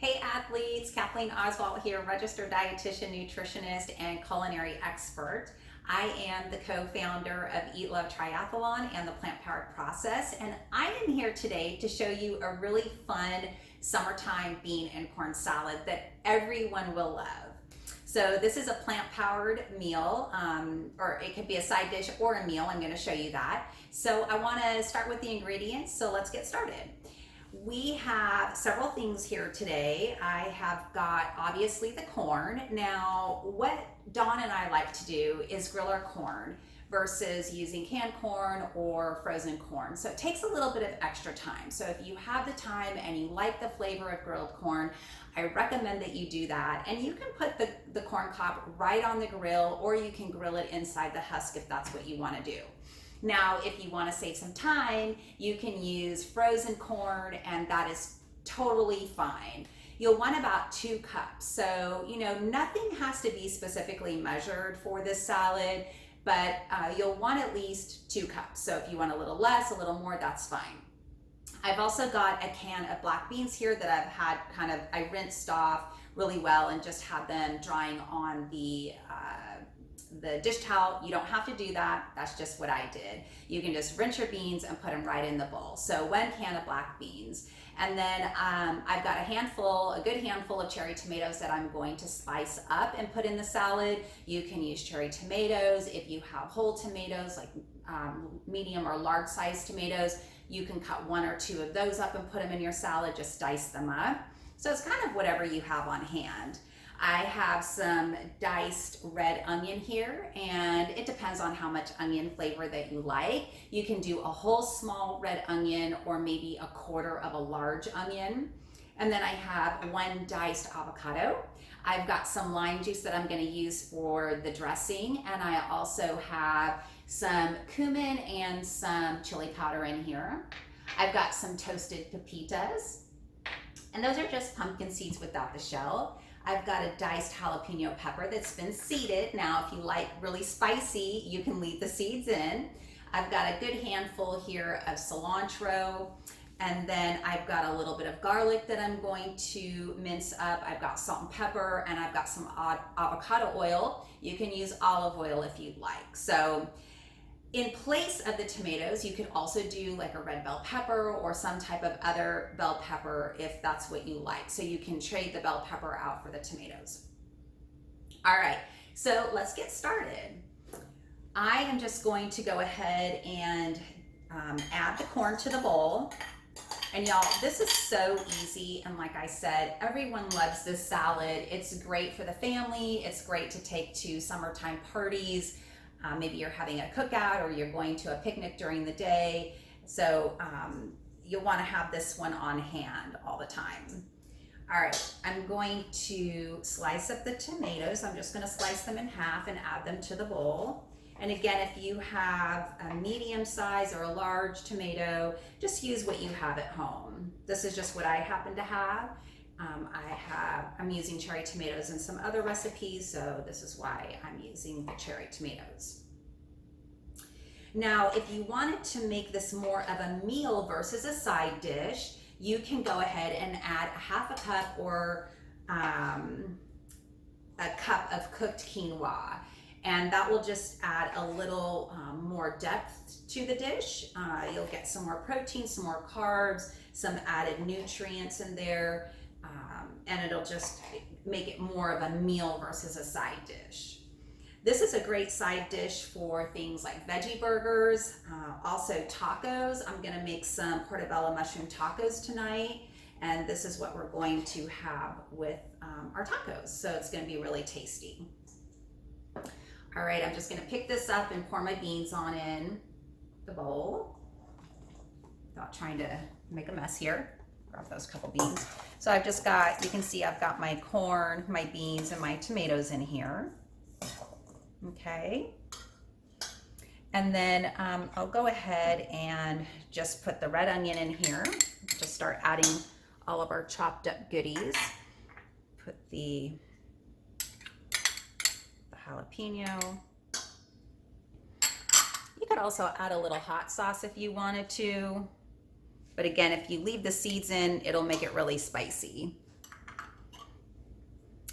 Hey athletes, Kathleen Oswalt here, registered dietitian, nutritionist, and culinary expert. I am the co-founder of Eat Love Triathlon and the Plant Powered Process, and I am here today to show you a really fun summertime bean and corn salad that everyone will love. So this is a plant-powered meal, or it could be a side dish or a meal. I'm going to show you that. So I want to start with the ingredients, so let's get started. We have several things here today. I have got obviously the corn. Now, what Dawn and I like to do is grill our corn versus using canned corn or frozen corn. So it takes a little bit of extra time. So if you have the time and you like the flavor of grilled corn, I recommend that you do that. And you can put the corn cob right on the grill, or you can grill it inside the husk if that's what you want to do. Now, if you want to save some time, you can use frozen corn, and that is totally fine. You'll want about 2 cups. So, nothing has to be specifically measured for this salad, but you'll want at least 2 cups. So if you want a little less, a little more, that's fine. I've also got a can of black beans here that I've had I rinsed off really well and just had them drying on the dish towel. You don't have to do that. That's just what I did. You can just rinse your beans and put them right in the bowl. So 1 can of black beans. And then I've got a good handful of cherry tomatoes that I'm going to slice up and put in the salad. You can use cherry tomatoes. If you have whole tomatoes, like medium or large sized tomatoes, you can cut 1 or 2 of those up and put them in your salad, just dice them up. So it's kind of whatever you have on hand. I have some diced red onion here, and it depends on how much onion flavor that you like. You can do a whole small red onion or maybe a quarter of a large onion. And then I have 1 diced avocado. I've got some lime juice that I'm going to use for the dressing, and I also have some cumin and some chili powder in here. I've got some toasted pepitas, and those are just pumpkin seeds without the shell. I've got a diced jalapeno pepper that's been seeded. Now, if you like really spicy, you can leave the seeds in. I've got a good handful here of cilantro, and then I've got a little bit of garlic that I'm going to mince up. I've got salt and pepper, and I've got some avocado oil. You can use olive oil if you'd like. So in place of the tomatoes, you could also do like a red bell pepper or some type of other bell pepper if that's what you like. So you can trade the bell pepper out for the tomatoes. All right, so let's get started. I am just going to go ahead and add the corn to the bowl. And y'all, this is so easy. And like I said, everyone loves this salad. It's great for the family. It's great to take to summertime parties. Maybe you're having a cookout or you're going to a picnic during the day. So you'll want to have this one on hand all the time. All right, I'm going to slice up the tomatoes. I'm just going to slice them in half and add them to the bowl. And again, if you have a medium size or a large tomato, just use what you have at home. This is just what I happen to have. I'm using cherry tomatoes in some other recipes, so this is why I'm using the cherry tomatoes. Now, if you wanted to make this more of a meal versus a side dish, you can go ahead and add a half a cup or a cup of cooked quinoa. And that will just add a little more depth to the dish. You'll get some more protein, some more carbs, some added nutrients in there. And it'll just make it more of a meal versus a side dish. This is a great side dish for things like veggie burgers, also tacos. I'm gonna make some portobello mushroom tacos tonight, and this is what we're going to have with our tacos. So it's gonna be really tasty. All right, I'm just gonna pick this up and pour my beans on in the bowl without trying to make a mess here. Grab those couple beans. So I've just got, you can see I've got my corn, my beans, and my tomatoes in here. Okay. And then I'll go ahead and just put the red onion in here. Just start adding all of our chopped up goodies. Put the jalapeno. You could also add a little hot sauce if you wanted to. But again, if you leave the seeds in, it'll make it really spicy.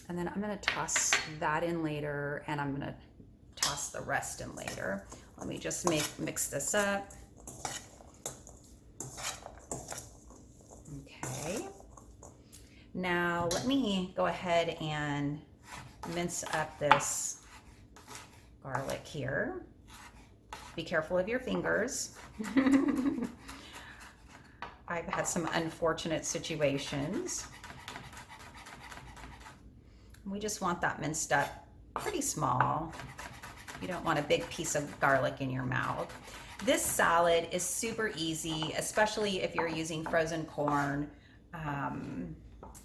And then I'm gonna toss that in later, and I'm gonna toss the rest in later. Let me just mix this up. Okay. Now let me go ahead and mince up this garlic here. Be careful of your fingers. I've had some unfortunate situations. We just want that minced up pretty small. You don't want a big piece of garlic in your mouth. This salad is super easy, especially if you're using frozen corn.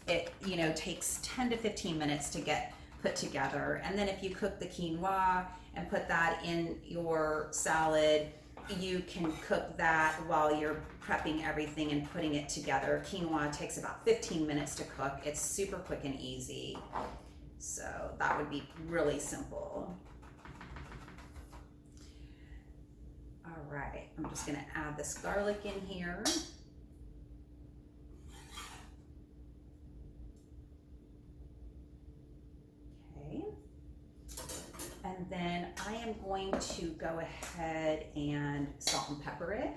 It takes 10 to 15 minutes to get put together. And then if you cook the quinoa and put that in your salad, you can cook that while you're prepping everything and putting it together. Quinoa takes about 15 minutes to cook. It's super quick and easy. So that would be really simple. All right, I'm just gonna add this garlic in here. Okay. And then I am going to go ahead and salt and pepper it.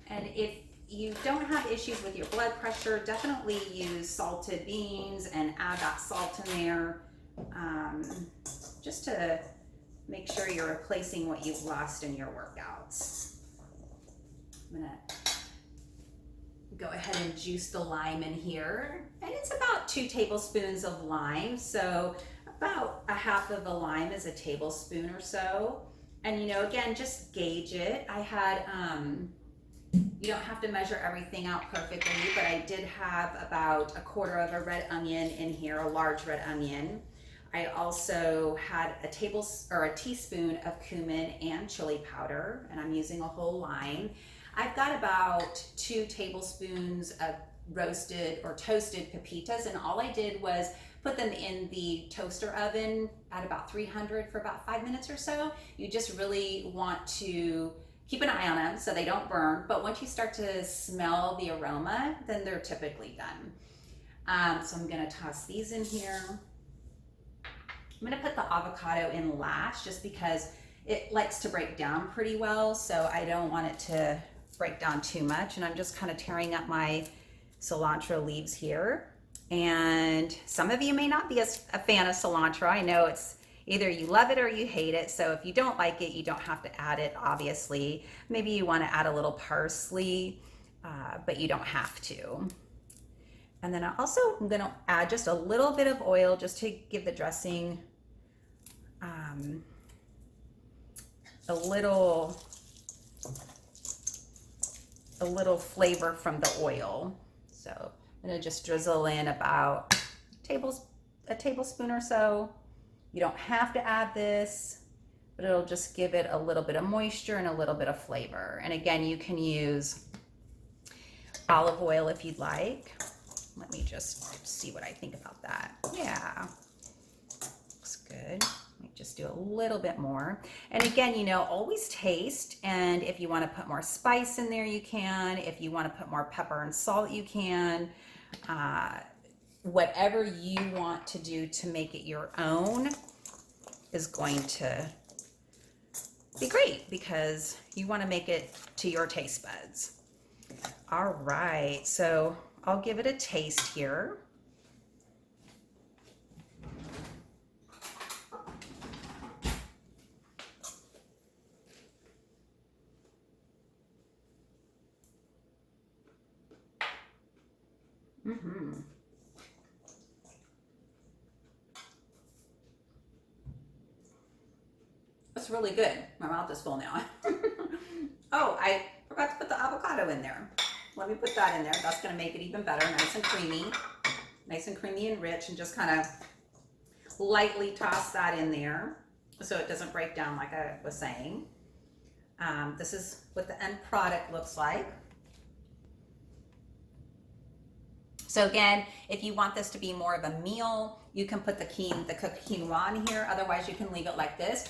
And if you don't have issues with your blood pressure, definitely use salted beans and add that salt in there, just to make sure you're replacing what you've lost in your workouts. I'm gonna go ahead and juice the lime in here, and it's about 2 tablespoons of lime, so about a half of a lime is a tablespoon or so. And again, just gauge it. I had you don't have to measure everything out perfectly, but I did have about 1/4 of a red onion in here, a large red onion. I also had a teaspoon of cumin and chili powder, and I'm using a whole lime. I've got about 2 tablespoons of roasted or toasted pepitas, and all I did was put them in the toaster oven at about 300 for about 5 minutes or so. You just really want to keep an eye on them so they don't burn, but once you start to smell the aroma, then they're typically done. So I'm gonna toss these in here. I'm gonna put the avocado in last just because it likes to break down pretty well, so I don't want it to break down too much. And I'm just kind of tearing up my cilantro leaves here. And some of you may not be a fan of cilantro. I know it's either you love it or you hate it. So if you don't like it, you don't have to add it, obviously. Maybe you want to add a little parsley, but you don't have to. And then I also am going to add just a little bit of oil just to give the dressing a little flavor from the oil. So I'm going to just drizzle in about a tablespoon or so. You don't have to add this, but it'll just give it a little bit of moisture and a little bit of flavor. And again, you can use olive oil if you'd like. Let me just see what I think about that. Yeah, looks good. Let me just do a little bit more. And again, always taste. And if you want to put more spice in there, you can. If you want to put more pepper and salt, you can. Whatever you want to do to make it your own is going to be great because you want to make it to your taste buds. All right, so I'll give it a taste here. It's really good. My mouth is full now. Oh, I forgot to put the avocado in there. Let me put that in there. That's going to make it even better. Nice and creamy and rich, and just kind of lightly toss that in there so it doesn't break down like I was saying. This is what the end product looks like. So again, if you want this to be more of a meal, you can put the cooked quinoa in here. Otherwise, you can leave it like this.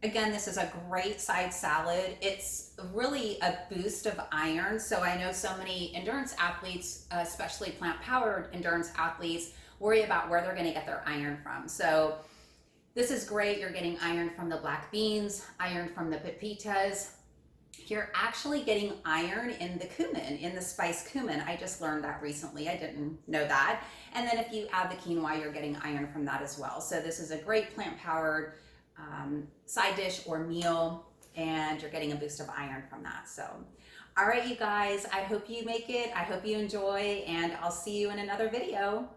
Again, this is a great side salad. It's really a boost of iron. So I know so many endurance athletes, especially plant-powered endurance athletes, worry about where they're going to get their iron from. So this is great. You're getting iron from the black beans, iron from the pepitas. You're actually getting iron in the cumin, in the spice cumin. I just learned that recently. I didn't know that. And then if you add the quinoa, you're getting iron from that as well. So this is a great plant-powered side dish or meal, and you're getting a boost of iron from that. So, all right, you guys, I hope you make it. I hope you enjoy, and I'll see you in another video.